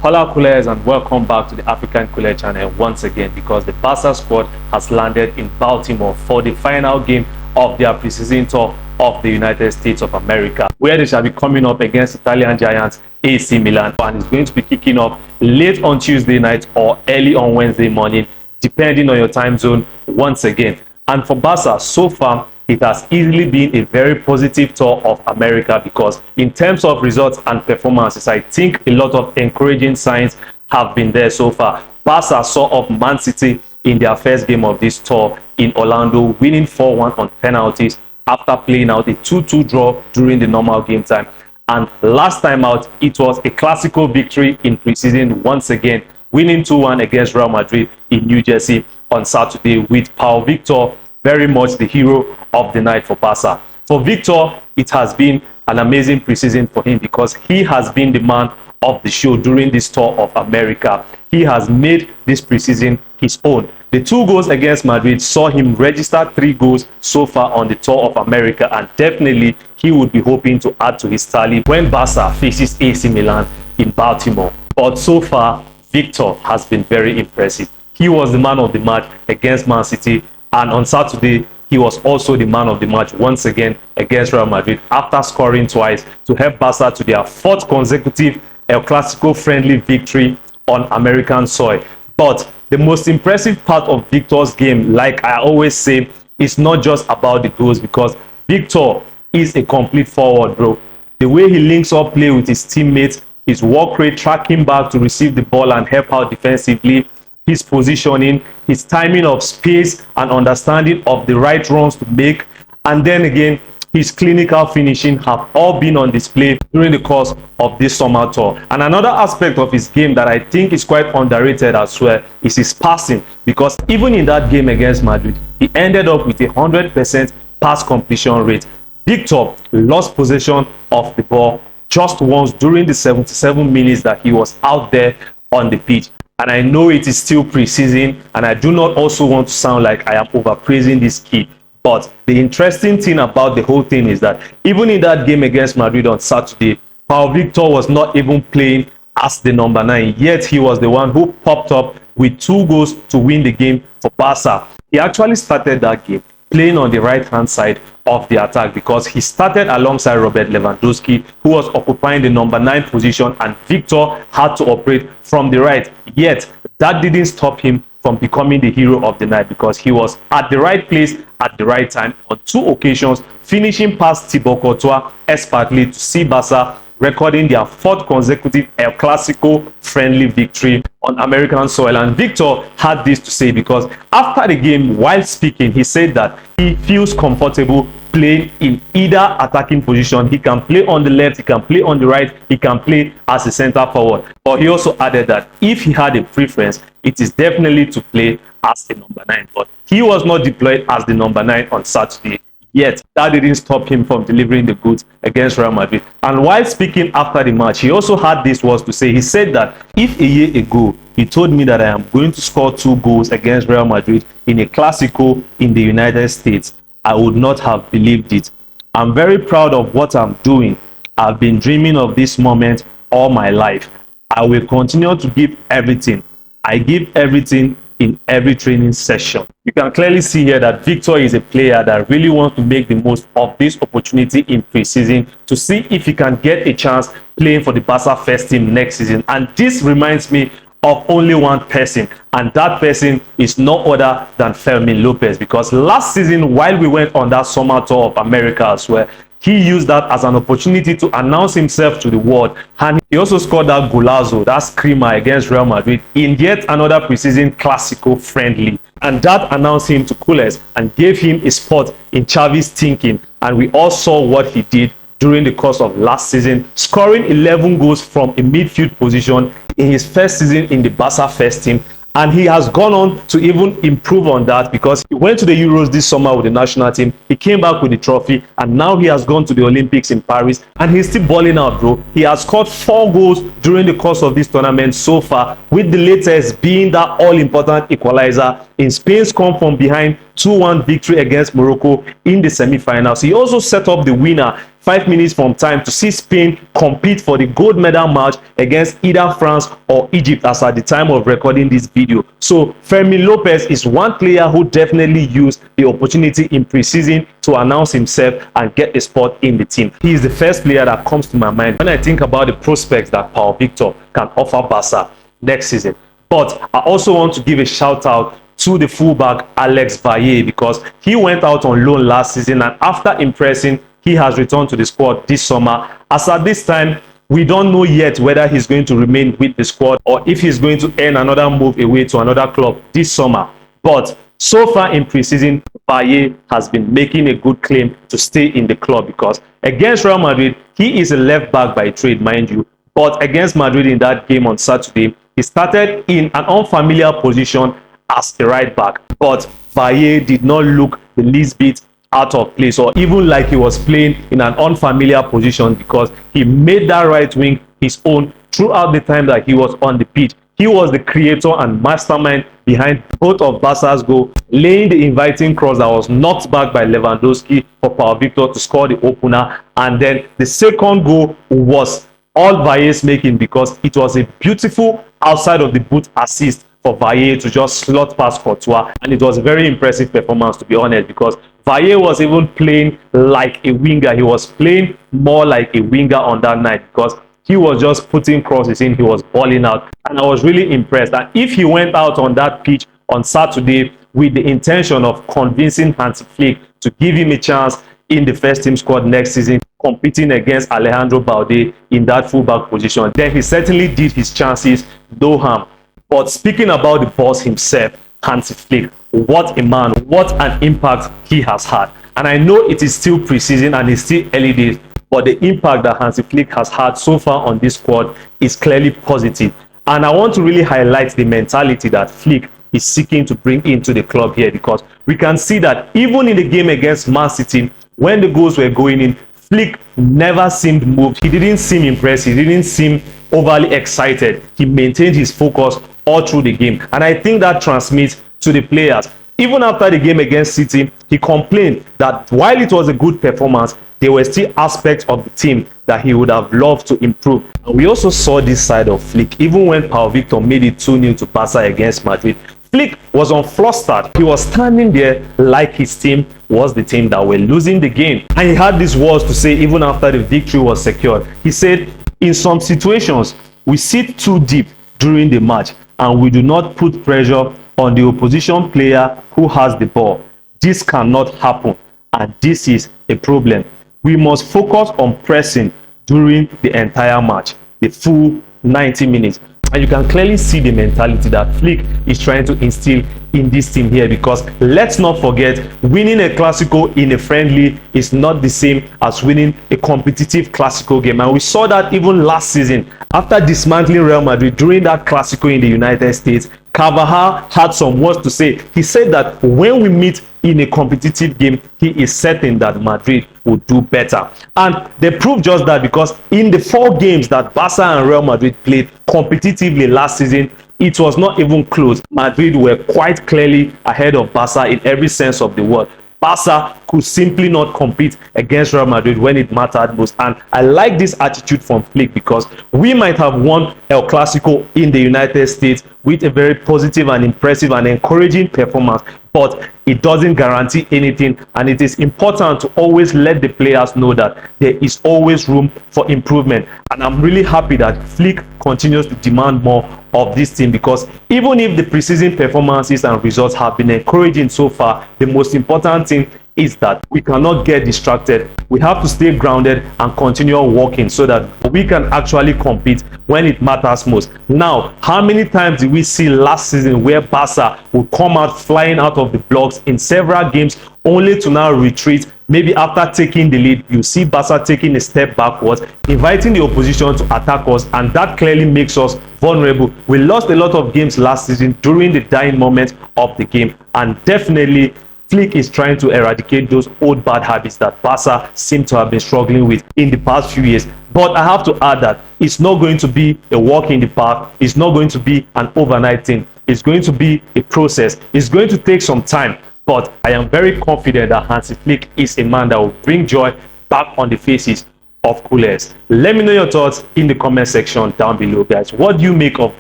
Hola Coolers, and welcome back to the African Cooler channel once again, because the Barca squad has landed in Baltimore for the final game of their preseason tour of the United States of America, where they shall be coming up against Italian giants AC Milan, and it's going to be kicking off late on Tuesday night or early on Wednesday morning, depending on your time zone once again. And for Barca, so far it has easily been a very positive tour of America, because in terms of results and performances, I think a lot of encouraging signs have been there so far. Barca saw up Man City in their first game of this tour in Orlando, winning 4-1 on penalties after playing out a 2-2 draw during the normal game time. And last time out, it was a Clasico victory in preseason once again, winning 2-1 against Real Madrid in New Jersey on Saturday, with Pau Victor very much the hero of the night for Barca. For Victor, it has been an amazing preseason for him, because he has been the man of the show during this tour of America. He has made this preseason his own. The 2 goals against Madrid saw him register 3 goals so far on the tour of America, and definitely he would be hoping to add to his tally when Barca faces AC Milan in Baltimore. But so far, Victor has been very impressive. He was the man of the match against Man City, and on Saturday, he was also the man of the match once again against Real Madrid, after scoring twice to help Barca to their 4th consecutive El Clasico friendly victory on American soil. But the most impressive part of Victor's game, like I always say, is not just about the goals, because Victor is a complete forward, bro. The way he links up play with his teammates, his work rate, tracking back to receive the ball and help out defensively, his positioning, his timing of space and understanding of the right runs to make, and then again his clinical finishing have all been on display during the course of this summer tour. And another aspect of his game that I think is quite underrated as well is his passing, because even in that game against Madrid, he ended up with a 100% pass completion rate. Victor lost possession of the ball just once during the 77 minutes that he was out there on the pitch. And I know it is still preseason, and I do not also want to sound like I am overpraising this kid. But the interesting thing about the whole thing is that even in that game against Madrid on Saturday, Pau Victor was not even playing as the number 9, yet he was the one who popped up with 2 goals to win the game for Barca. He actually started that game playing on the right-hand side of the attack, because he started alongside Robert Lewandowski, who was occupying the number 9 position, and Victor had to operate from the right. Yet that didn't stop him from becoming the hero of the night, because he was at the right place at the right time on 2 occasions, finishing past Thibaut Courtois expertly to see Barca recording their 4th consecutive El Clasico friendly victory on American soil. And Victor had this to say, because after the game, while speaking, he said that he feels comfortable playing in either attacking position. He can play on the left, he can play on the right, he can play as a center forward. But he also added that if he had a preference, it is definitely to play as a number 9. But he was not deployed as the number 9 on Saturday. Yet that didn't stop him from delivering the goods against Real Madrid. And while speaking after the match, he also had this words to say. He said that if a year ago he told me that I am going to score 2 goals against Real Madrid in a Clasico in the United States, I would not have believed it. I'm very proud of what I'm doing. I've been dreaming of this moment all my life. I will continue to give everything. I give everything in every training session. You can clearly see here that Victor is a player that really wants to make the most of this opportunity in preseason to see if he can get a chance playing for the Barca first team next season. And this reminds me of only one person, and that person is no other than Fermín López, because last season, while we went on that summer tour of America as well, he used that as an opportunity to announce himself to the world, and he also scored that golazo, that screamer against Real Madrid in yet another preseason Clasico friendly, and that announced him to coolers and gave him a spot in Xavi's thinking. And we all saw what he did during the course of last season, scoring 11 goals from a midfield position in his first season in the Barca first team. And he has gone on to even improve on that, because he went to the Euros this summer with the national team. He came back with the trophy, and now he has gone to the Olympics in Paris, and he's still balling out, bro. He has scored 4 goals during the course of this tournament so far, with the latest being that all-important equalizer in Spain's come from behind 2-1 victory against Morocco in the semi-finals. He also set up the winner 5 minutes from time to see Spain compete for the gold medal match against either France or Egypt as at the time of recording this video. So Fermín López is one player who definitely used the opportunity in preseason to announce himself and get a spot in the team. He is the first player that comes to my mind when I think about the prospects that Pau Victor can offer Barca next season. But I also want to give a shout out to the fullback Alex Valle, because he went out on loan last season, and after impressing, he has returned to the squad this summer. As at this time, we don't know yet whether he's going to remain with the squad or if he's going to earn another move away to another club this summer. But so far in preseason, Valle has been making a good claim to stay in the club, because against Real Madrid, he is a left back by trade, mind you. But against Madrid in that game on Saturday, he started in an unfamiliar position as a right back. But Valle did not look the least bit out of place or even like he was playing in an unfamiliar position, because he made that right wing his own throughout the time that he was on the pitch. He was the creator and mastermind behind both of Barca's goal, laying the inviting cross that was knocked back by Lewandowski for Pau Victor to score the opener. And then the second goal was all Valle's making, because it was a beautiful outside of the boot assist for Valle to just slot past Courtois, and it was a very impressive performance, to be honest, because Valle was even playing like a winger. He was playing more like a winger on that night, because he was just putting crosses in, he was balling out, and I was really impressed. And if he went out on that pitch on Saturday with the intention of convincing Hansi Flick to give him a chance in the first team squad next season, competing against Alejandro Balde in that fullback position, then he certainly did his chances no harm. But speaking about the boss himself, Hansi Flick, what a man, what an impact he has had. And I know it is still preseason and it's still early days, but the impact that Hansi Flick has had so far on this squad is clearly positive. And I want to really highlight the mentality that Flick is seeking to bring into the club here, because we can see that even in the game against Man City, when the goals were going in, Flick never seemed moved. He didn't seem impressed. He didn't seem overly excited. He maintained his focus all through the game. And I think that transmits to the players. Even after the game against City, he complained that while it was a good performance, there were still aspects of the team that he would have loved to improve. And we also saw this side of Flick. Even when Pau Victor made it 2-0 to Barca against Madrid, Flick was unflustered. He was standing there like his team was the team that were losing the game. And he had these words to say even after the victory was secured. He said, in some situations, we sit too deep during the match and we do not put pressure on the opposition player who has the ball. This cannot happen, and this is a problem. We must focus on pressing during the entire match, the full 90 minutes. And you can clearly see the mentality that Flick is trying to instill in this team here, because let's not forget, winning a Clasico in a friendly is not the same as winning a competitive Clasico game. And we saw that even last season after dismantling Real Madrid during that Clasico in the United States. Carvajal had some words to say. He said that when we meet in a competitive game, he is certain that Madrid will do better. And they proved just that, because in the 4 games that Barca and Real Madrid played competitively last season, it was not even close. Madrid were quite clearly ahead of Barca in every sense of the word. Barca could simply not compete against Real Madrid when it mattered most. And I like this attitude from Flick, because we might have won El Clasico in the United States with a very positive and impressive and encouraging performance, but it doesn't guarantee anything. And it is important to always let the players know that there is always room for improvement. And I'm really happy that Flick continues to demand more of this team, because even if the preseason performances and results have been encouraging so far, the most important thing is that we cannot get distracted. We have to stay grounded and continue working so that we can actually compete when it matters most. Now, how many times did we see last season where Barca would come out flying out of the blocks in several games only to now retreat? Maybe after taking the lead, you see Barca taking a step backwards, inviting the opposition to attack us, and that clearly makes us vulnerable. We lost a lot of games last season during the dying moments of the game, and definitely Flick is trying to eradicate those old bad habits that Barca seem to have been struggling with in the past few years. But I have to add that it's not going to be a walk in the park. It's not going to be an overnight thing. It's going to be a process. It's going to take some time. But I am very confident that Hansi Flick is a man that will bring joy back on the faces of coolers. Let me know your thoughts in the comment section down below, guys. What do you make of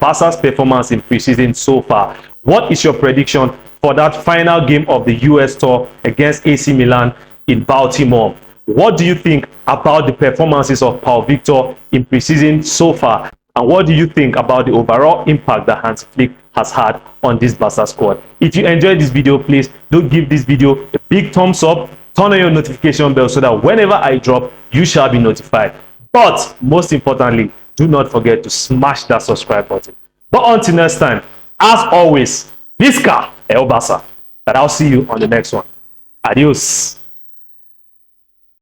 Barca's performance in preseason so far? What is your prediction for that final game of the US tour against AC Milan in Baltimore? What do you think about the performances of Pau Victor in preseason so far? And what do you think about the overall impact that Hansi Flick has had on this Barca squad? If you enjoyed this video, please do give this video a big thumbs up. Turn on your notification bell so that whenever I drop, you shall be notified. But most importantly, do not forget to smash that subscribe button. But until next time, as always, Visca El Barca. And I'll see you on the next one. Adios.